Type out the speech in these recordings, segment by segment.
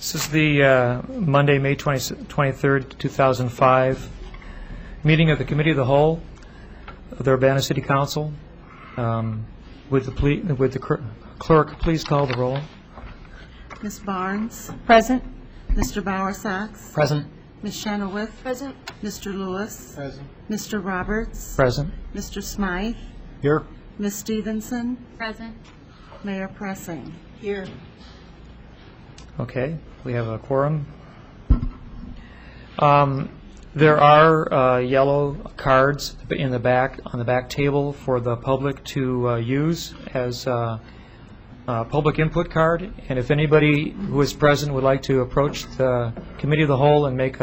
This is the Monday, May 23rd, 2005 meeting of the Committee of the Whole of the Urbana City Council. Would the clerk please call the roll? Ms. Barnes? Present. Mr. Bowersox? Present. Ms. Chenoweth? Present. Mr. Lewis? Present. Mr. Roberts? Present. Mr. Smythe? Here. Ms. Stevenson? Present. Mayor Pressing? Here. Okay, we have a quorum. There are yellow cards in the back, on the back table for the public to use as a public input card. And if anybody who is present would like to approach the Committee of the Whole and make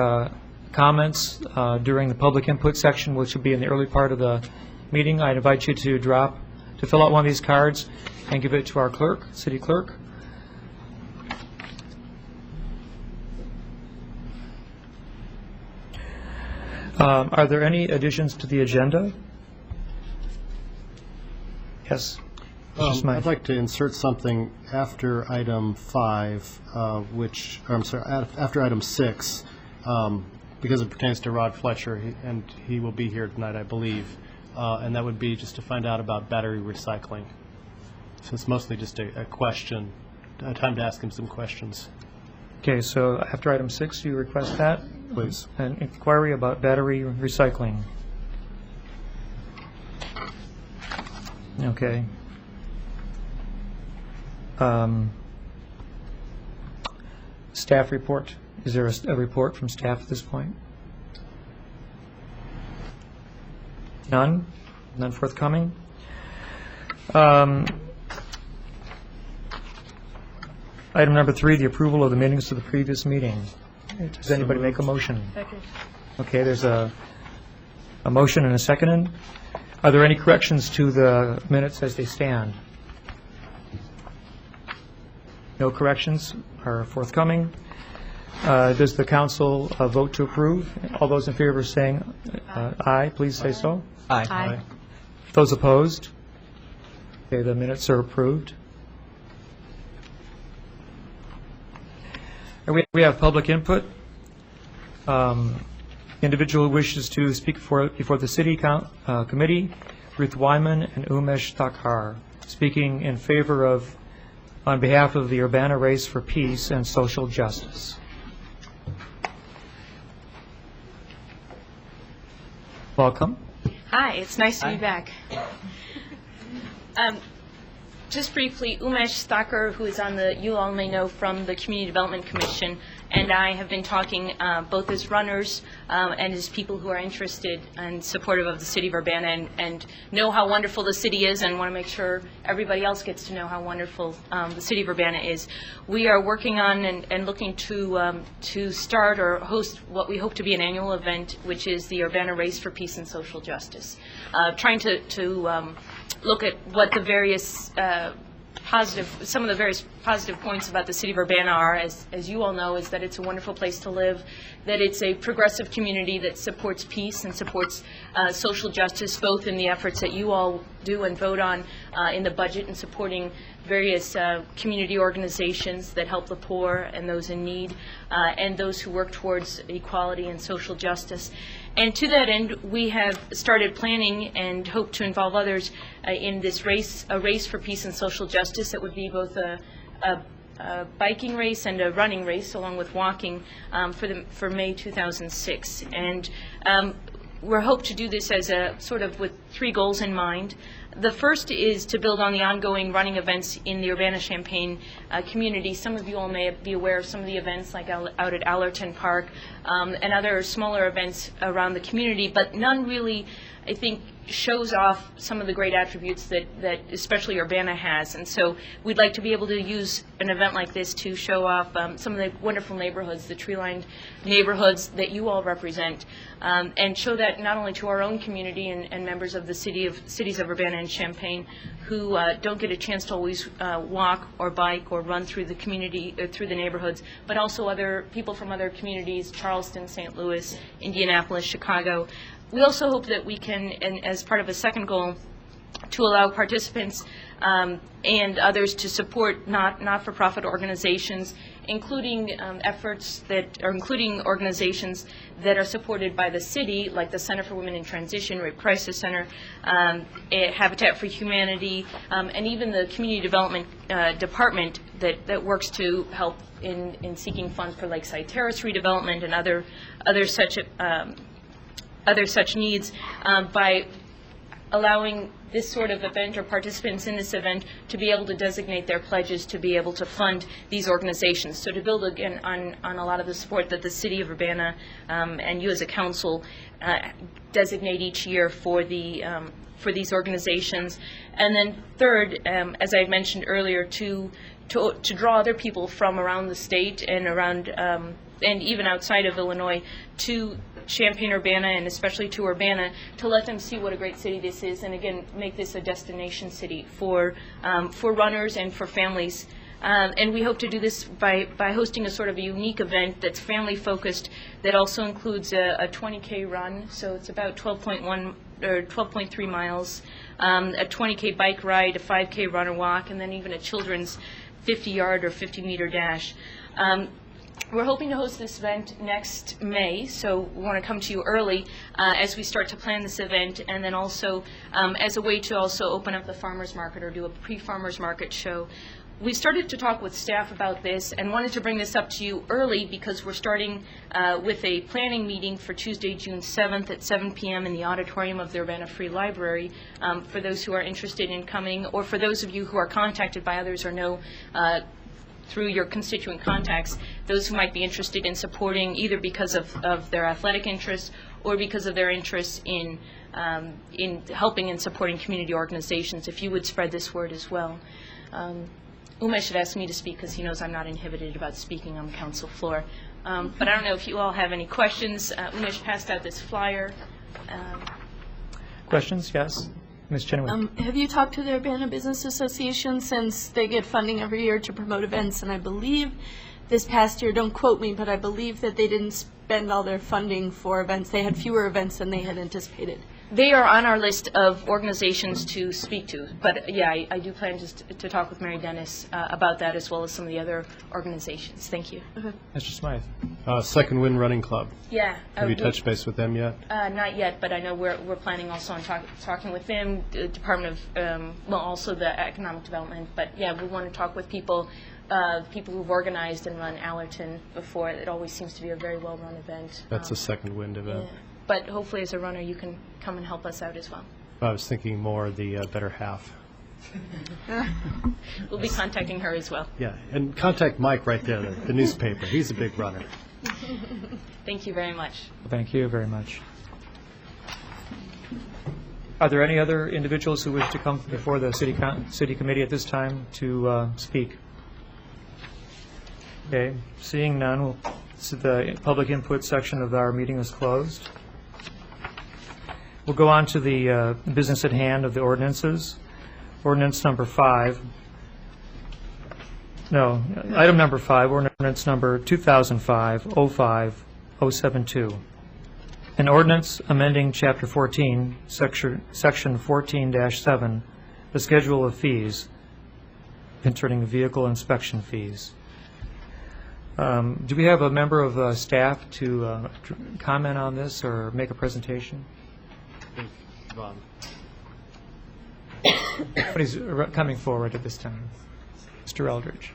comments during the public input section, which will be in the early part of the meeting, I invite you to fill out one of these cards and give it to our clerk, city clerk. Are there any additions to the agenda? Yes. I'd like to insert something after item 5, after item 6, because it pertains to Rod Fletcher, and he will be here tonight, I believe. And that would be just to find out about battery recycling. So it's mostly just a question, a time to ask him some questions. Okay, so after item 6, you request that? Please. An inquiry about battery recycling. Okay. Staff report. Is there a report from staff at this point? None? None forthcoming? Item number 3, the approval of the minutes of the previous meeting. Does anybody make a motion? Second. Okay, there's a motion and a second. Are there any corrections to the minutes as they stand? No corrections are forthcoming. Does the council vote to approve? All those in favor of saying aye, please say so. Aye. Aye. Those opposed? Okay, the minutes are approved. We have public input. Individual who wishes to speak before the City Committee, Ruth Wyman and Umesh Thakkar, speaking in favor of, on behalf of the Urbana Race for Peace and Social Justice. Welcome. Hi, it's nice to be back. Just briefly, Umesh Thakkar, who is on the, you all may know from the Community Development Commission, and I have been talking both as runners and as people who are interested and supportive of the City of Urbana and know how wonderful the city is and want to make sure everybody else gets to know how wonderful the City of Urbana is. We are working on and looking to start or host what we hope to be an annual event, which is the Urbana Race for Peace and Social Justice. Trying to look at what the various some of the various positive points about the City of Urbana are, as you all know, is that it's a wonderful place to live, that it's a progressive community that supports peace and supports social justice, both in the efforts that you all do and vote on in the budget and supporting various community organizations that help the poor and those in need, and those who work towards equality and social justice. And to that end, we have started planning and hope to involve others in this race, a race for peace and social justice that would be both a biking race and a running race, along with walking, for May 2006. And we're hoped to do this as a sort of with 3 goals in mind. The first is to build on the ongoing running events in the Urbana-Champaign community. Some of you all may be aware of some of the events like out at Allerton Park and other smaller events around the community, but none really, I think, shows off some of the great attributes that especially Urbana has. And so we'd like to be able to use an event like this to show off some of the wonderful neighborhoods, the tree-lined neighborhoods that you all represent, and show that not only to our own community and members of the cities of Urbana and Champaign who don't get a chance to always walk or bike or run through the community, through the neighborhoods, but also other people from other communities, Charleston, St. Louis, Indianapolis, Chicago. We also hope that we can, and as part of a second goal, to allow participants and others to support not-for-profit organizations including efforts that are including organizations that are supported by the city, like the Center for Women in Transition, Rape Crisis Center, Habitat for Humanity, and even the Community Development Department that works to help in seeking funds for Lakeside Terrace redevelopment and other such needs by allowing this sort of event or participants in this event to be able to designate their pledges to be able to fund these organizations. So to build again on a lot of the support that the City of Urbana and you as a council designate each year for these organizations. And then third, as I mentioned earlier, to draw other people from around the state and around and even outside of Illinois to Champaign-Urbana and especially to Urbana to let them see what a great city this is, and again make this a destination city for runners and for families. And we hope to do this by hosting a sort of a unique event that's family focused that also includes a 20K run, so it's about 12.1 or 12.3 miles, a 20K bike ride, a 5K run or walk, and then even a children's 50-yard or 50-meter dash. We're hoping to host this event next May, so we want to come to you early as we start to plan this event, and then also as a way to also open up the farmers market or do a pre-farmers market show. We started to talk with staff about this and wanted to bring this up to you early because we're starting with a planning meeting for Tuesday, June 7th at 7 p.m. in the auditorium of the Urbana Free Library for those who are interested in coming, or for those of you who are contacted by others or know through your constituent contacts, those who might be interested in supporting either because of their athletic interests or because of their interests in helping and supporting community organizations, if you would spread this word as well. Umesh had asked me to speak because he knows I'm not inhibited about speaking on the council floor. But I don't know if you all have any questions. Umesh passed out this flyer. Questions? Yes. Ms. Chenoweth. Have you talked to the Urbana Business Association, since they get funding every year to promote events? And I believe this past year, don't quote me, but I believe that they didn't spend all their funding for events. They had fewer events than they had anticipated. They are on our list of organizations to speak to. But, yeah, I do plan just to talk with Mary Dennis about that, as well as some of the other organizations. Thank you. Mr. Smythe. Second Wind Running Club. Yeah. Have you touched base with them yet? Not yet, but I know we're planning also on talking with them, the Department of, also the Economic Development. But, yeah, we want to talk with people who've organized and run Allerton before. It always seems to be a very well-run event. That's a Second Wind event. Yeah. But hopefully as a runner you can come and help us out as well. I was thinking more the better half. We'll be contacting her as well. Yeah, and contact Mike right there, the newspaper. He's a big runner. Thank you very much. Thank you very much. Are there any other individuals who wish to come before the city committee at this time to speak? Okay, seeing none, the public input section of our meeting is closed. We'll go on to the business at hand of the ordinances. Ordinance number 5. No, item number 5, ordinance number 2005-05-072. An ordinance amending Chapter 14, Section 14-7, the schedule of fees concerning vehicle inspection fees. Do we have a member of staff to comment on this or make a presentation? Somebody's coming forward at this time. Mr. Eldridge.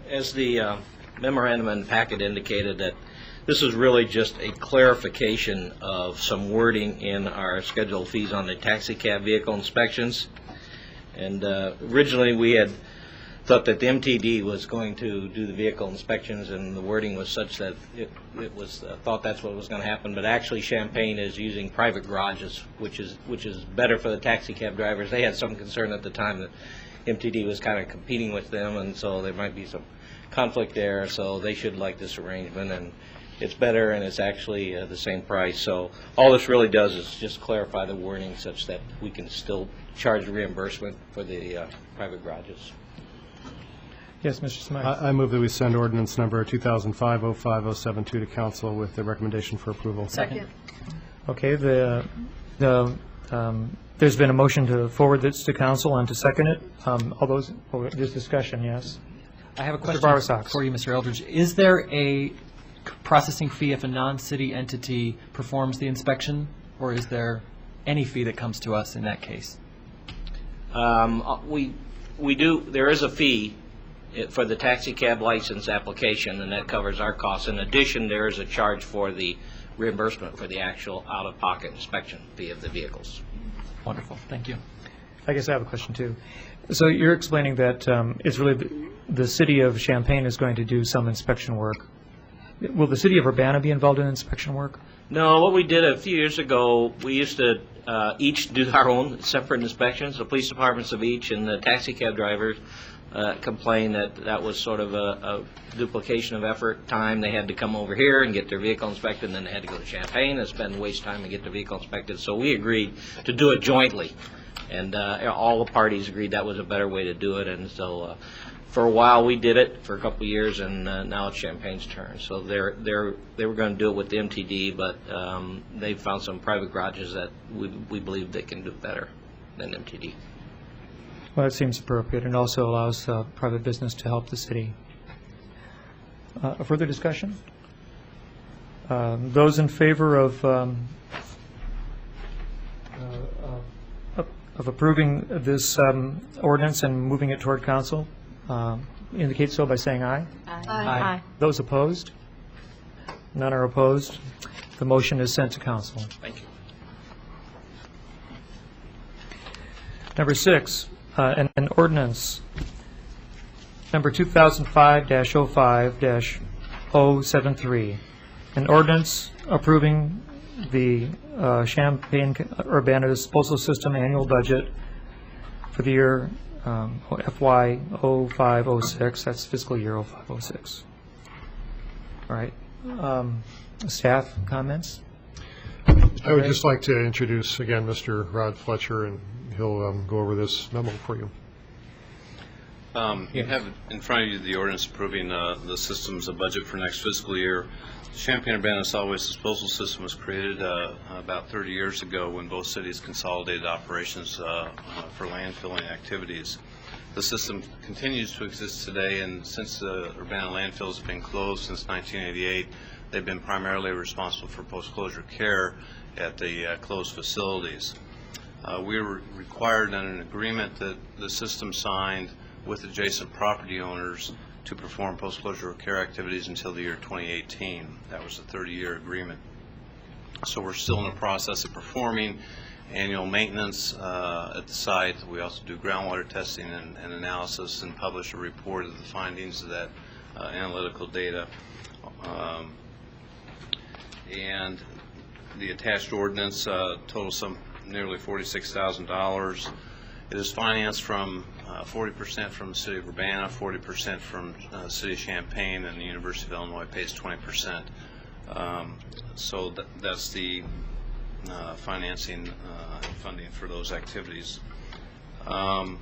As the memorandum and packet indicated, that this is really just a clarification of some wording in our scheduled fees on the taxi cab vehicle inspections. And originally we had thought that the MTD was going to do the vehicle inspections, and the wording was such that it was thought that's what was going to happen. But actually Champaign is using private garages, which is better for the taxi cab drivers. They had some concern at the time that MTD was kind of competing with them, and so there might be some conflict there. So they should like this arrangement, and it's better, and it's actually the same price. So all this really does is just clarify the wording such that we can still charge reimbursement for the private garages. Yes, Mr. Smythe. I move that we send ordinance number 2005-05072 to council with the recommendation for approval. Second. Okay, there's been a motion to forward this to council and to second it. All those, there's discussion, yes? I have a Mr. question Bowersox. for you, Mr. Eldridge. Is there a processing fee if a non-city entity performs the inspection, or is there any fee that comes to us in that case? We do, there is a fee for the taxi cab license application, and that covers our costs. In addition, there is a charge for the reimbursement for the actual out-of-pocket inspection fee of the vehicles. Wonderful, thank you. I guess I have a question, too. So you're explaining that it's really the city of Champaign is going to do some inspection work. Will the city of Urbana be involved in inspection work? No, what we did a few years ago, we used to each do our own separate inspections, the police departments of each, and the taxi cab drivers complained that that was sort of a duplication of effort, time. They had to come over here and get their vehicle inspected, and then they had to go to Champaign and spend waste time and get their vehicle inspected. So we agreed to do it jointly, and all the parties agreed that was a better way to do it. And so for a while we did it for a couple of years, and now it's Champaign's turn. So they were going to do it with the MTD, but they found some private garages that we believe they can do better than MTD. Well, that seems appropriate, and also allows private business to help the city. Further discussion? Those in favor of approving this ordinance and moving it toward council, indicate so by saying aye. Aye. Those opposed? None are opposed. The motion is sent to council. Thank you. Number 6, an ordinance number 2005-05-073, an ordinance approving the Champaign-Urbana Disposal System annual budget for the year FY 05-06, that's fiscal year 05-06. All right. Staff comments? I would just like to introduce again Mr. Rod Fletcher, and he'll go over this memo for you. You have in front of you the ordinance approving the system's budget for next fiscal year. The Champaign-Urbana Solid Waste Disposal System was created about 30 years ago when both cities consolidated operations for landfilling activities. The system continues to exist today, and since the Urbana landfill has been closed since 1988, they've been primarily responsible for post-closure care at the closed facilities. We were required under an agreement that the system signed with adjacent property owners to perform post-closure care activities until the year 2018. That was a 30-year agreement. So we're still in the process of performing annual maintenance at the site. We also do groundwater testing and analysis and publish a report of the findings of that analytical data. And the attached ordinance totals some nearly $46,000. It is financed from 40% from the City of Urbana, 40% from the City of Champaign, and the University of Illinois pays 20%. So that's the financing and funding for those activities. Our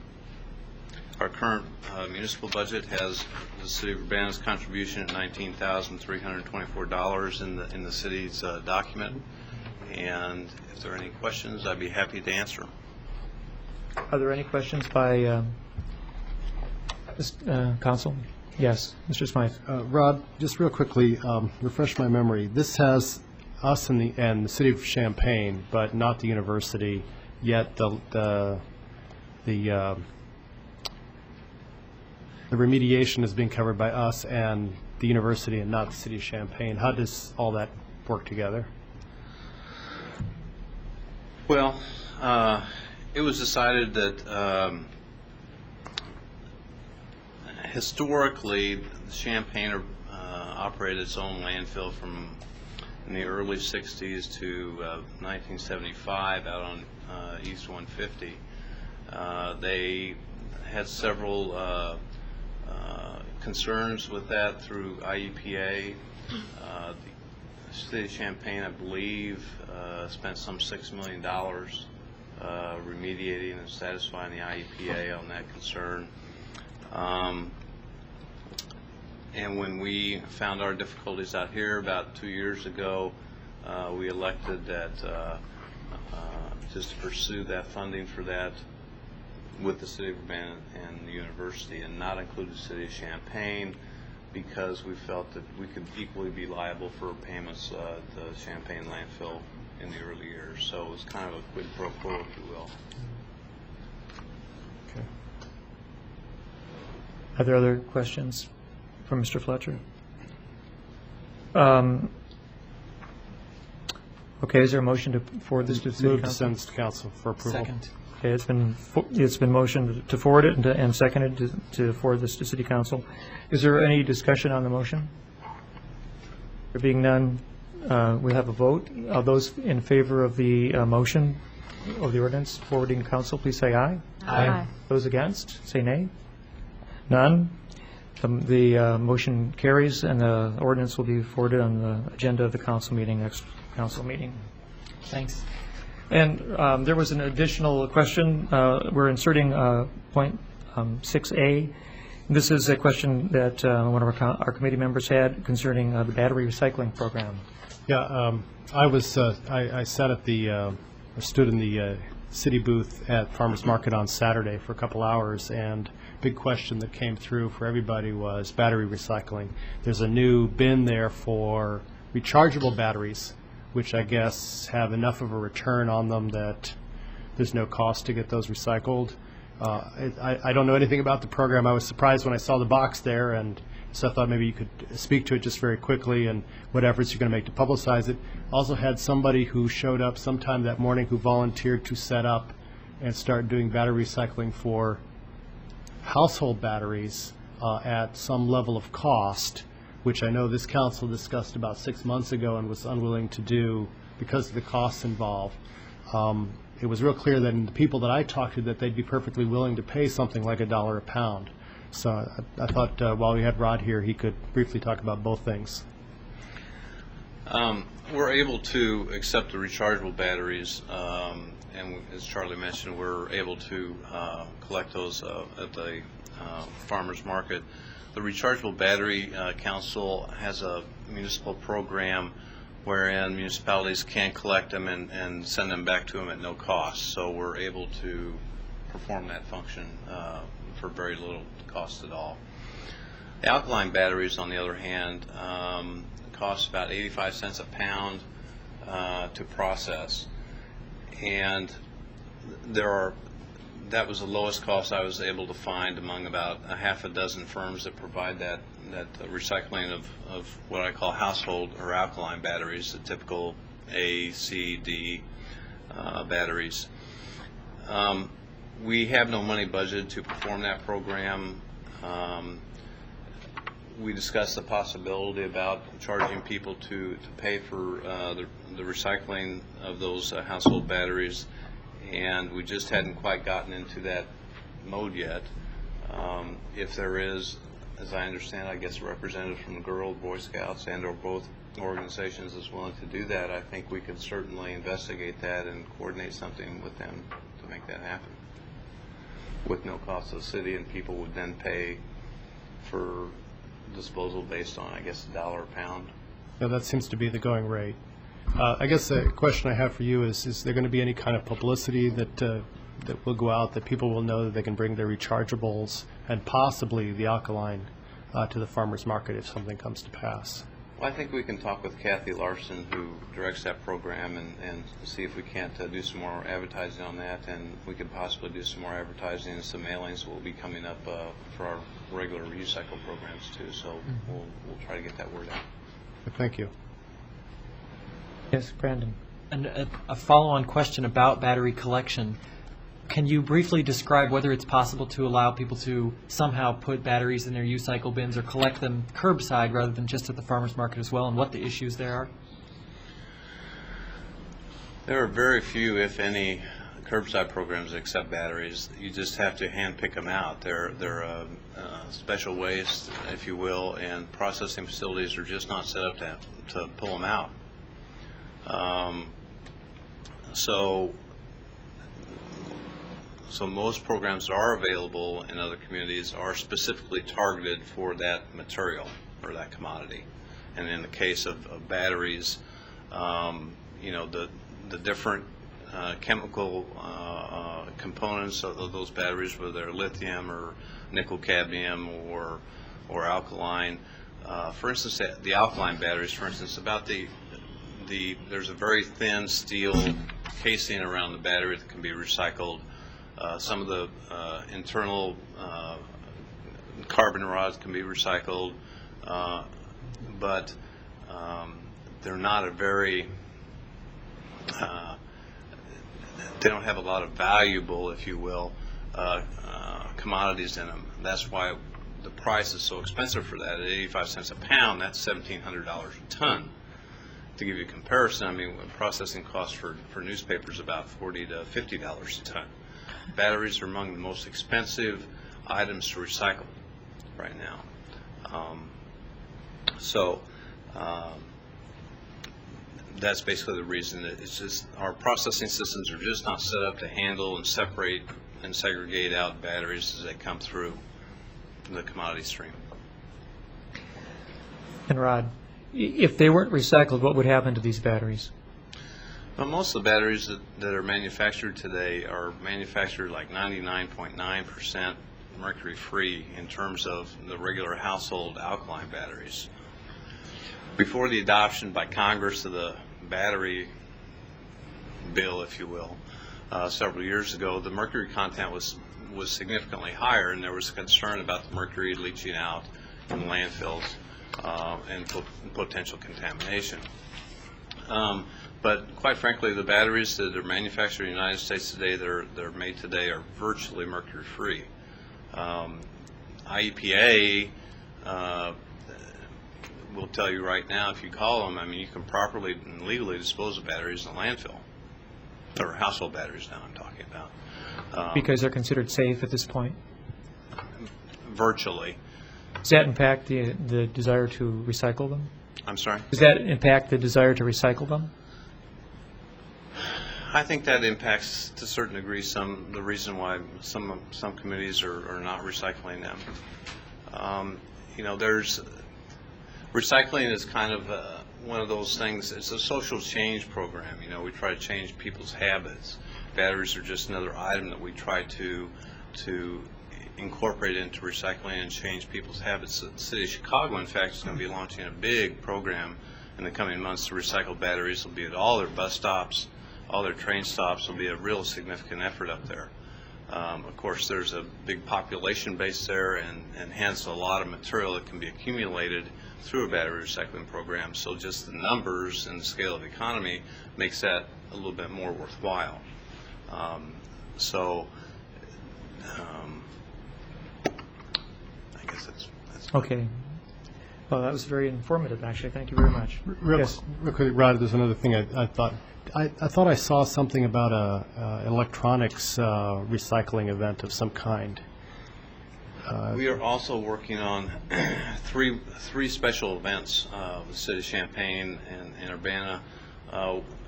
current municipal budget has the City of Urbana's contribution at $19,324 in the city's document. And if there are any questions, I'd be happy to answer them. Are there any questions by council? Yes, Mr. Smythe. Rod, just real quickly, refresh my memory. This has us and the City of Champaign, but not the university. Yet the remediation is being covered by us and the university, and not the City of Champaign. How does all that work together? Well, it was decided that historically Champaign operated its own landfill from in the early 60s to 1975 out on East 150. They had several concerns with that through IEPA. The City of Champaign, I believe, spent some $6 million remediating and satisfying the IEPA on that concern. And when we found our difficulties out here about 2 years ago, we elected that just to pursue that funding for that with the City of Urbana and the university, and not include the City of Champaign, because we felt that we could equally be liable for payments at the Champaign landfill in the early years. So it was kind of a quid pro quo, if you will. Okay. Are there other questions from Mr. Fletcher? Okay, is there a motion to forward this to the City Move to Council? send to council for approval. Second. Okay, it's been motioned to forward it and seconded to forward this to City Council. Is there any discussion on the motion? There being none, we have a vote. Those in favor of the motion of the ordinance forwarding to council, please say aye. Aye. Those against, say nay. None. The motion carries, and the ordinance will be forwarded on the agenda of the council meeting, next council meeting. Thanks. And there was an additional question. We're inserting point 6A. This is a question that one of our committee members had concerning the battery recycling program. Yeah, I sat at I stood in the city booth at Farmers Market on Saturday for a couple hours, and big question that came through for everybody was battery recycling. There's a new bin there for rechargeable batteries, which I guess have enough of a return on them that there's no cost to get those recycled. I don't know anything about the program. I was surprised when I saw the box there, and so I thought maybe you could speak to it just very quickly and what efforts you're going to make to publicize it. Also had somebody who showed up sometime that morning who volunteered to set up and start doing battery recycling for household batteries at some level of cost, which I know this council discussed about 6 months ago and was unwilling to do because of the costs involved. It was real clear that in the people that I talked to that they'd be perfectly willing to pay something like $1 a pound. So I thought while we had Rod here, he could briefly talk about both things. We're able to accept the rechargeable batteries, and as Charlie mentioned, we're able to collect those at the farmers market. The Rechargeable Battery Council has a municipal program wherein municipalities can collect them and send them back to them at no cost. So we're able to perform that function for very little cost at all. The alkaline batteries, on the other hand, cost about 85 cents a pound to process, and that was the lowest cost I was able to find among about a half a dozen firms that provide that recycling of what I call household or alkaline batteries, the typical A, C, D batteries. We have no money budgeted to perform that program. We discussed the possibility about charging people to pay for the recycling of those household batteries, and we just hadn't quite gotten into that mode yet. If there is, as I understand, I guess a representative from the Girl Boy Scouts and or both organizations is willing to do that, I think we could certainly investigate that and coordinate something with them to make that happen with no cost to the city, and people would then pay for disposal based on, I guess, $1 a pound. Yeah, that seems to be the going rate. I guess the question I have for you is there going to be any kind of publicity that will go out, that people will know that they can bring their rechargeables and possibly the alkaline to the farmers market if something comes to pass? Well, I think we can talk with Kathy Larson, who directs that program, and see if we can't do some more advertising on that, and we could possibly do some more advertising and some mailings will be coming up for our regular recycle programs too, so we'll try to get that word out. Thank you. Yes, Brandon. And a follow-on question about battery collection. Can you briefly describe whether it's possible to allow people to somehow put batteries in their U-cycle bins or collect them curbside rather than just at the farmers market as well, and what the issues there are? There are very few, if any, curbside programs that accept batteries. You just have to hand pick them out. They're special waste, if you will, and processing facilities are just not set up to pull them out. So most programs that are available in other communities are specifically targeted for that material or that commodity. And in the case of batteries, the different chemical components of those batteries, whether they're lithium or nickel cadmium or alkaline. For instance, the alkaline batteries, for instance, there's a very thin steel casing around the battery that can be recycled. Some of the internal carbon rods can be recycled, but they're not a very they don't have a lot of valuable, if you will, commodities in them. That's why the price is so expensive for that. At 85 cents a pound, that's $1,700 a ton. To give you a comparison, I mean, processing costs for newspapers about $40 to $50 a ton. Batteries are among the most expensive items to recycle right now. That's basically the reason. That it's just our processing systems are just not set up to handle and separate and segregate out batteries as they come through the commodity stream. And Rod, if they weren't recycled, what would happen to these batteries? Well, most of the batteries that are manufactured today are manufactured like 99.9% mercury-free in terms of the regular household alkaline batteries. Before the adoption by Congress of the battery bill, if you will, several years ago, the mercury content was significantly higher, and there was concern about the mercury leaching out in landfills and potential contamination. But quite frankly, the batteries that are manufactured in the United States today, that are made today, are virtually mercury-free. IEPA will tell you right now, if you call them, I mean, you can properly and legally dispose of batteries in a landfill, or household batteries now I'm talking about. Because they're considered safe at this point? Virtually. Does that impact the desire to recycle them? I'm sorry? Does that impact the desire to recycle them? I think that impacts to a certain degree the reason why some communities are not recycling them. Recycling is kind of one of those things. It's a social change program. We try to change people's habits. Batteries are just another item that we try to incorporate into recycling and change people's habits. The city of Chicago, in fact, is going to be launching a big program in the coming months to recycle batteries. It'll be at all their bus stops, all their train stops. Will be a real significant effort up there. Of course, there's a big population base there, and hence a lot of material that can be accumulated through a battery recycling program. So just the numbers and the scale of the economy makes that a little bit more worthwhile. I guess that's Okay. Well, that was very informative, actually. Thank you very much. Real quick, Rod, there's another thing I thought. I thought I saw something about a electronics recycling event of some kind. We are also working on three special events with the city of Champaign and Urbana.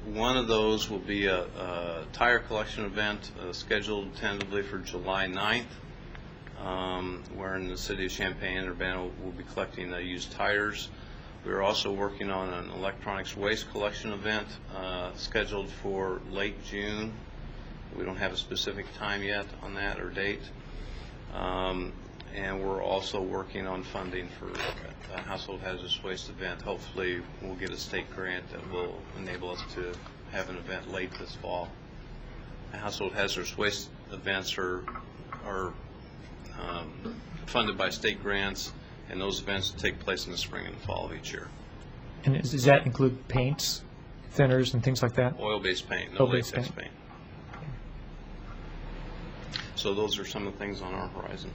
One of those will be a tire collection event scheduled tentatively for July 9th, where in the city of Champaign and Urbana will be collecting used tires. We are also working on an electronics waste collection event scheduled for late June. We don't have a specific time yet on that or date. And we're also working on funding for a household hazardous waste event. Hopefully, we'll get a state grant that will enable us to have an event late this fall. Household hazardous waste events are funded by state grants, and those events take place in the spring and fall of each year. And does that include paints, thinners, and things like that? Oil-based paint, no Oil-based latex paint. So those are some of the things on our horizon.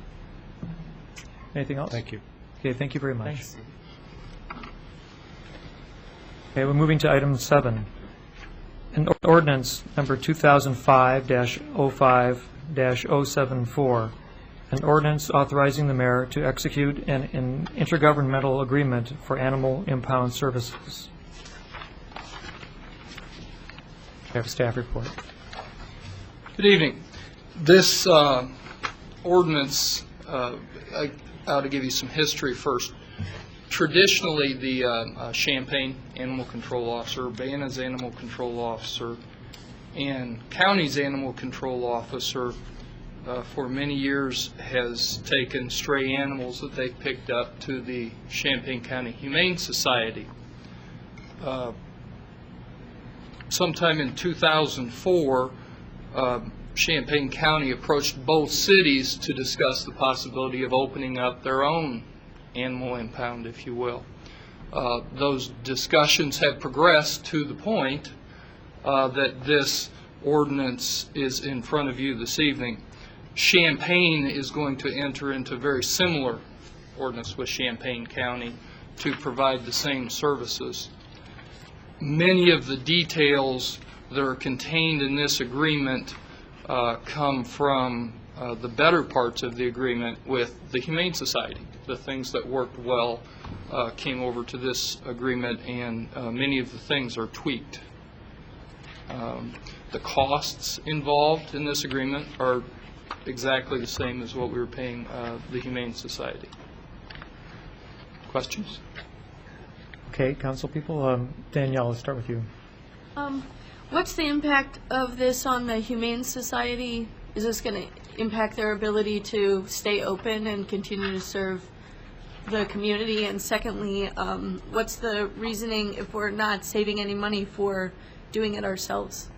Anything else? Thank you. Okay, thank you very much. Thanks. Okay, we're moving to item 7. An ordinance number 2005-05-074. An ordinance authorizing the mayor to execute an intergovernmental agreement for animal impound services. I have a staff report. Good evening. This ordinance, I ought to give you some history first. Traditionally, the Champaign Animal Control Officer, Urbana's Animal Control Officer, and County's Animal Control Officer for many years has taken stray animals that they've picked up to the Champaign County Humane Society. Sometime in 2004, Champaign County approached both cities to discuss the possibility of opening up their own animal impound, if you will. Those discussions have progressed to the point that this ordinance is in front of you this evening. Champaign is going to enter into a very similar ordinance with Champaign County to provide the same services. Many of the details that are contained in this agreement come from the better parts of the agreement with the Humane Society. The things that worked well came over to this agreement, and many of the things are tweaked. The costs involved in this agreement are exactly the same as what we were paying the Humane Society. Questions? Okay, council people. Danielle, let's start with you. What's the impact of this on the Humane Society? Is this going to impact their ability to stay open and continue to serve the community? And secondly, what's the reasoning if we're not saving any money for doing it ourselves?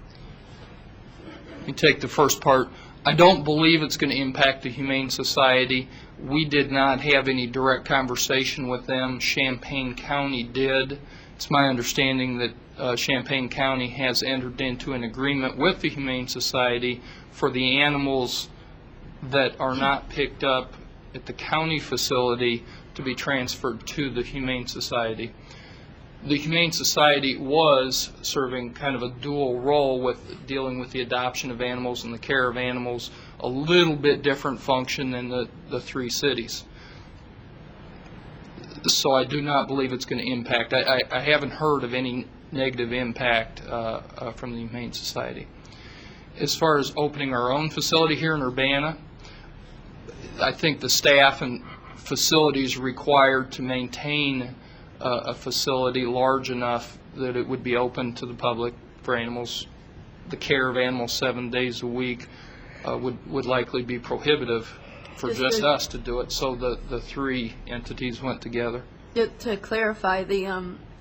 Let me take the first part. I don't believe it's going to impact the Humane Society. We did not have any direct conversation with them. Champaign County did. It's my understanding that Champaign County has entered into an agreement with the Humane Society for the animals that are not picked up at the county facility to be transferred to the Humane Society. The Humane Society was serving kind of a dual role with dealing with the adoption of animals and the care of animals, a little bit different function than the three cities. So I do not believe it's going to impact. I haven't heard of any negative impact from the Humane Society. As far as opening our own facility here in Urbana, I think the staff and facilities required to maintain a facility large enough that it would be open to the public for animals, the care of animals 7 days a week would likely be prohibitive for just us to do it. So the three entities went together. To clarify,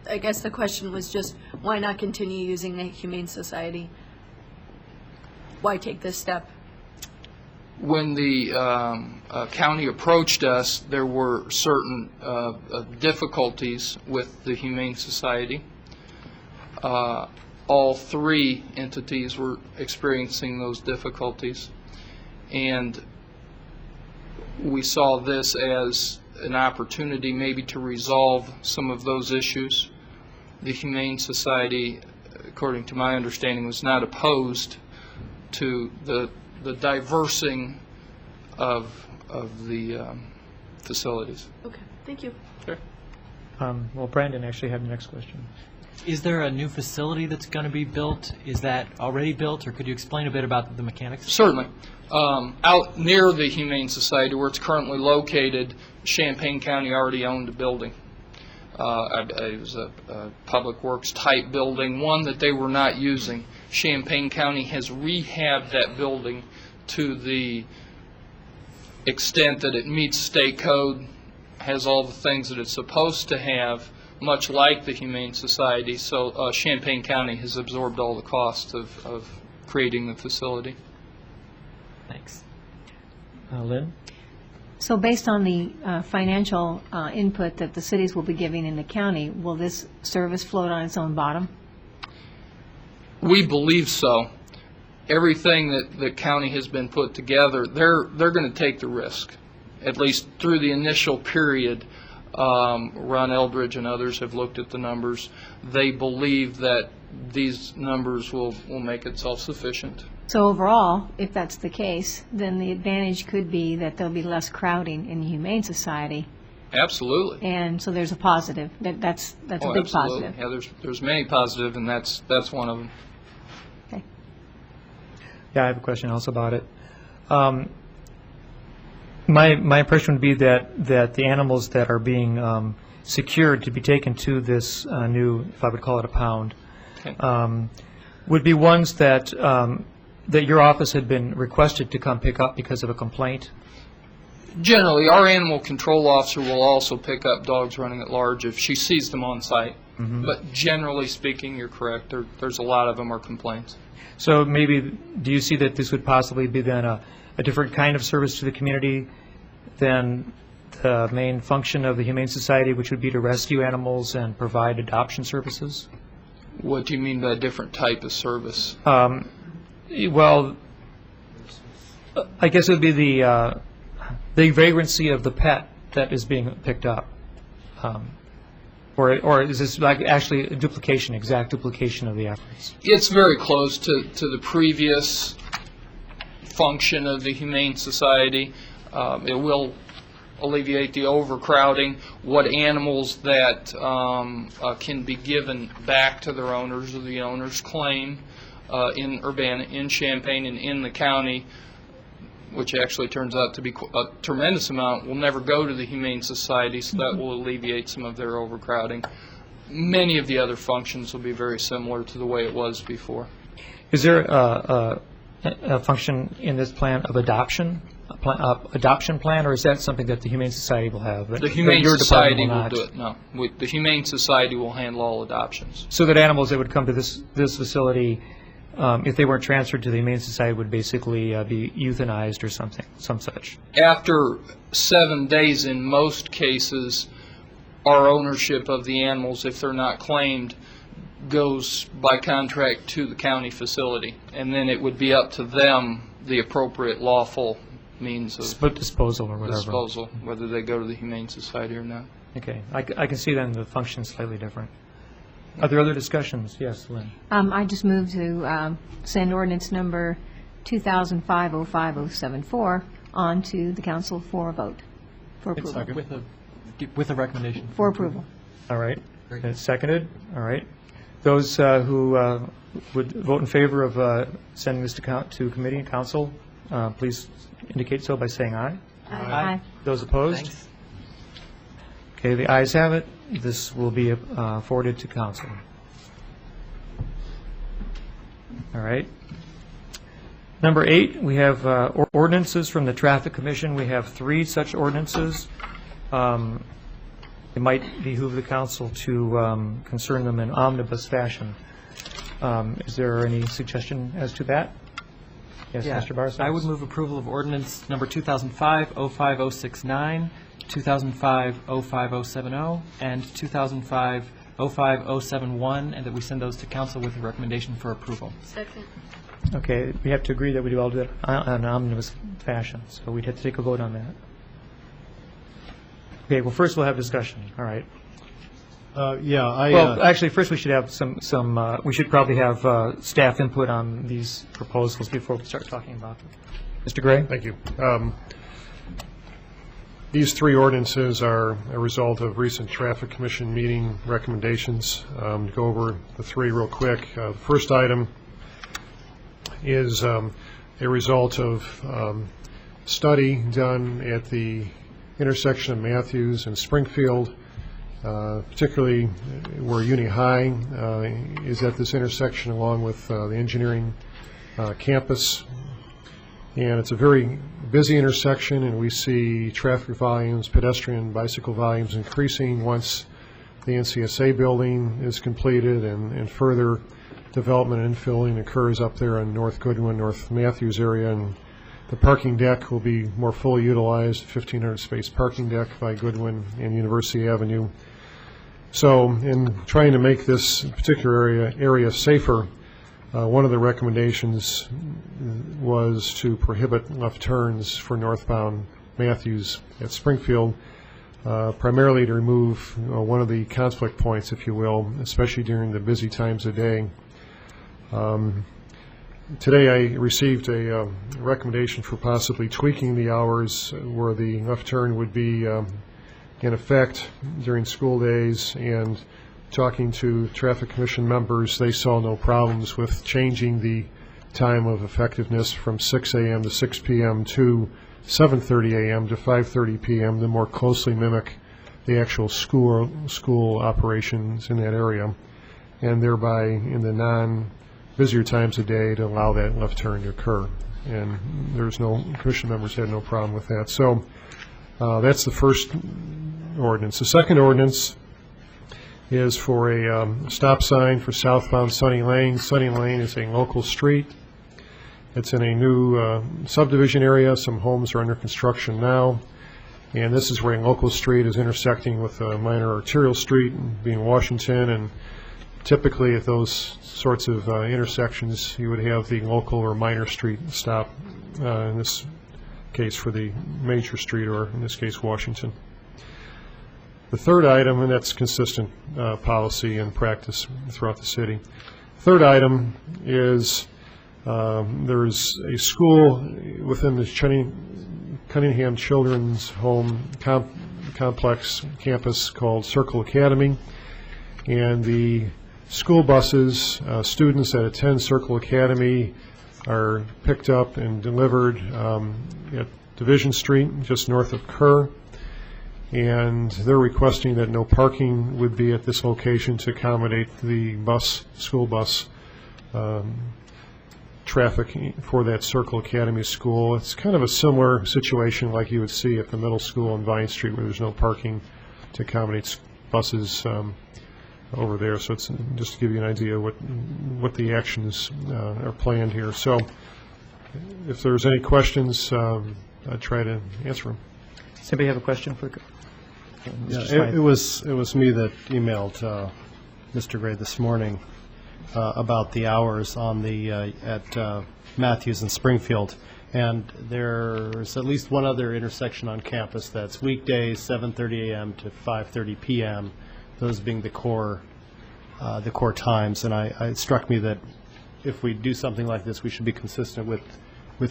I guess the question was just why not continue using the Humane Society? Why take this step? When the county approached us, there were certain difficulties with the Humane Society. All three entities were experiencing those difficulties, and we saw this as an opportunity maybe to resolve some of those issues. The Humane Society, according to my understanding, was not opposed to the diversing of the facilities. Okay, thank you. Sure. Well, Brandon actually had the next question. Is there a new facility that's going to be built? Is that already built, or could you explain a bit about the mechanics? Certainly. Out near the Humane Society, where it's currently located, Champaign County already owned a building. It was a public works type building, one that they were not using. Champaign County has rehabbed that building to the extent that it meets state code, has all the things that it's supposed to have, much like the Humane Society. So Champaign County has absorbed all the costs of creating the facility. Thanks. Lynn? So based on the financial input that the cities will be giving in the county, will this service float on its own bottom? We believe so. Everything that the county has been put together, they're going to take the risk, at least through the initial period. Ron Eldridge and others have looked at the numbers. They believe that these numbers will make it self-sufficient. So overall, if that's the case, then the advantage could be that there'll be less crowding in the Humane Society. Absolutely. And so there's a positive. That's a big absolutely. positive. Yeah, there's many positive, and that's one of them. Okay. Yeah, I have a question also about it. My impression would be that the animals that are being secured to be taken to this new, if I would call it a pound, would be ones that that your office had been requested to come pick up because of a complaint? Generally, our animal control officer will also pick up dogs running at large if she sees them on site. But generally speaking, you're correct. There's a lot of them are complaints. So maybe, do you see that this would possibly be then a different kind of service to the community than the main function of the Humane Society, which would be to rescue animals and provide adoption services? What do you mean by a different type of service? Well, I guess it would be the vagrancy of the pet that is being picked up. Or is this like actually a duplication, exact duplication of the efforts? It's very close to the previous function of the Humane Society. It will alleviate the overcrowding. What animals that can be given back to their owners or the owners claim in Urbana, in Champaign, and in the county, which actually turns out to be a tremendous amount, will never go to the Humane Society, so that will alleviate some of their overcrowding. Many of the other functions will be very similar to the way it was before. Is there a function in this plan of adoption plan, or is that something that the Humane Society will have? The Humane Society will do it, no. The Humane Society will handle all adoptions. So that animals that would come to this facility, if they weren't transferred to the Humane Society, would basically be euthanized or something, some such? After 7 days, in most cases, our ownership of the animals, if they're not claimed, goes by contract to the county facility. And then it would be up to them, the appropriate lawful means of disposal or whatever. Disposal, whether they go to the Humane Society or not. Okay. I can see then the function is slightly different. Are there other discussions? Yes, Lynn. I just moved to send ordinance number 2005-05074 on to the council for a vote, for approval. With a recommendation. For approval. All right. It's seconded. All right. Those who would vote in favor of sending this to committee and council, please indicate so by saying aye. Aye. Those opposed? Thanks. Okay, the ayes have it. This will be forwarded to council. All right. Number 8, we have ordinances from the Traffic Commission. We have 3 such ordinances. It might behoove the council to concern them in omnibus fashion. Is there any suggestion as to that? Yes, Yeah. Mr. Barsad? I would move approval of ordinance number 2005-05069, 2005-05070, and 2005-05071, and that we send those to council with a recommendation for approval. Second. Okay, we have to agree that we do all do it on an omnibus fashion, so we'd have to take a vote on that. Okay, well, first we'll have discussion, all right. Well, actually, first we should have we should probably have staff input on these proposals before we start talking about them. Mr. Gray? Thank you. These 3 ordinances are a result of recent Traffic Commission meeting recommendations. To go over the 3 real quick. The first item is a result of study done at the intersection of Matthews and Springfield, particularly where Uni High is at this intersection, along with the engineering campus. And it's a very busy intersection, and we see traffic volumes, pedestrian, bicycle volumes increasing once the NCSA building is completed and further development and infilling occurs up there in North Goodwin, North Matthews area. And the parking deck will be more fully utilized, 1,500 space parking deck by Goodwin and University Avenue. So in trying to make this particular area safer, one of the recommendations was to prohibit left turns for northbound Matthews at Springfield, primarily to remove one of the conflict points, if you will, especially during the busy times of day. Today I received a recommendation for possibly tweaking the hours where the left turn would be in effect during school days, and talking to Traffic Commission members, they saw no problems with changing the time of effectiveness from 6 a.m. to 6 p.m. to 7:30 a.m. to 5:30 p.m. to more closely mimic the actual school operations in that area, and thereby in the non-busier times of day to allow that left turn to occur. And commission members had no problem with that. So that's the first ordinance. The second ordinance is for a stop sign for southbound Sunny Lane. Sunny Lane is a local street. It's in a new subdivision area. Some homes are under construction now. And this is where a local street is intersecting with a minor arterial street, being Washington. And typically at those sorts of intersections, you would have the local or minor street stop, in this case for the major street, or in this case Washington. The third item, and that's consistent policy and practice throughout the city. Third item is there's a school within the Cunningham Children's Home Complex campus called Circle Academy, and the school buses, students that attend Circle Academy, are picked up and delivered at Division Street, just north of Kerr. And they're requesting that no parking would be at this location to accommodate the school bus traffic for that Circle Academy school. It's kind of a similar situation like you would see at the middle school on Vine Street, where there's no parking to accommodate buses over there. So it's just to give you an idea what the actions are planned here. So if there's any questions, I'd try to answer them. Does anybody have a question for Mr. Yeah, Smythe? it was me that emailed Mr. Gray this morning about the hours on the at Matthews and Springfield, and there's at least one other intersection on campus that's weekdays 7:30 a.m. to 5:30 p.m. Those being the core times, and it struck me that if we do something like this, we should be consistent with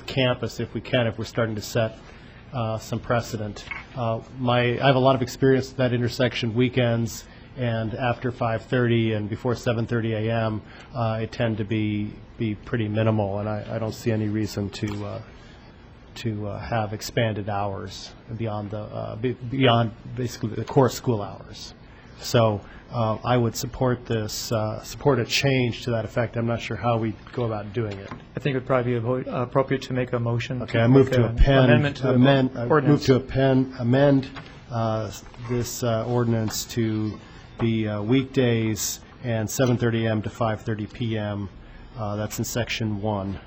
campus if we can, if we're starting to set some precedent. I have a lot of experience with that intersection weekends, and after 5:30 and before 7:30 a.m., it tend to be pretty minimal, and I don't see any reason to have expanded hours beyond basically the core school hours. So I would support a change to that effect. I'm not sure how we go about doing it. I think it would probably be appropriate to make a motion. Okay, I move to amendment to the ordinance. amend this ordinance to be weekdays and 7:30 a.m. to 5:30 p.m. That's in section 1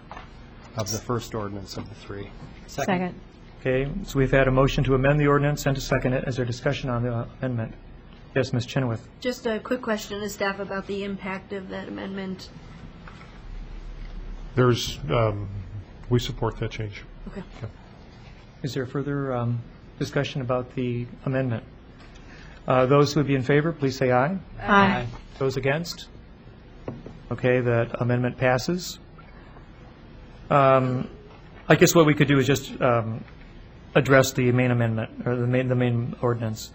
of the first ordinance of the three. Second. Okay, so we've had a motion to amend the ordinance and to second it. Is there discussion on the amendment? Yes, Ms. Chenoweth. Just a quick question to staff about the impact of that amendment. We support that change. Okay. Is there further discussion about the amendment? Those who would be in favor, please say aye. Aye. Those against? Okay, that amendment passes. I guess what we could do is just address the main amendment, or the main ordinance.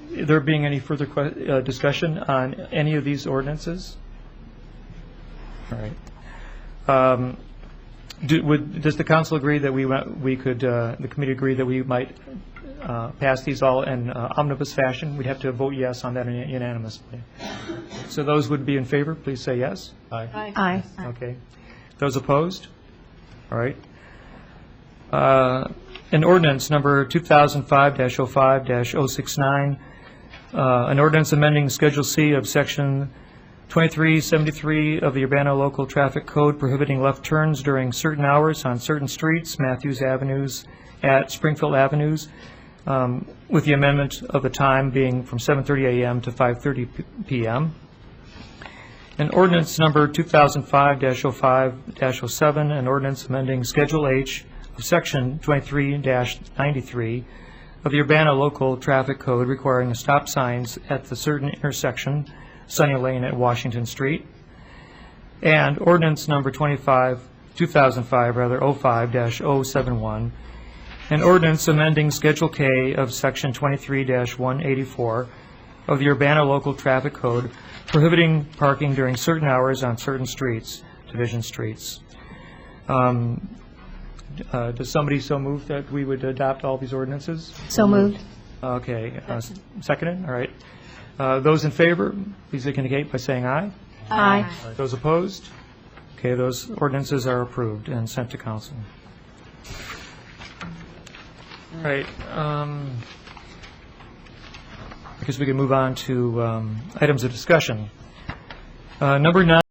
There being any further discussion on any of these ordinances? All right. Does the council agree that we could, the committee agree that we might pass these all in omnibus fashion? We'd have to vote yes on that unanimously. So those would be in favor, please say yes. Aye. Aye. Okay. Those opposed? All right. An ordinance number 2005-05-069, an ordinance amending Schedule C of Section 2373 of the Urbana Local Traffic Code prohibiting left turns during certain hours on certain streets, Matthews Avenues at Springfield Avenues, with the amendment of the time being from 7:30 a.m. to 5:30 p.m. And ordinance number 2005-05-07, an ordinance amending Schedule H of Section 23-93 of the Urbana Local Traffic Code requiring stop signs at the certain intersection, Sunny Lane at Washington Street. And ordinance number 2005-05-071, an ordinance amending Schedule K of Section 23-184 of the Urbana Local Traffic Code prohibiting parking during certain hours on certain streets, division streets. Does somebody so move that we would adopt all these ordinances? So moved. Okay, seconded, all right. Those in favor, please indicate by saying aye. Aye. Those opposed? Okay, those ordinances are approved and sent to council. All right, I guess we can move on to items of discussion. Number 9.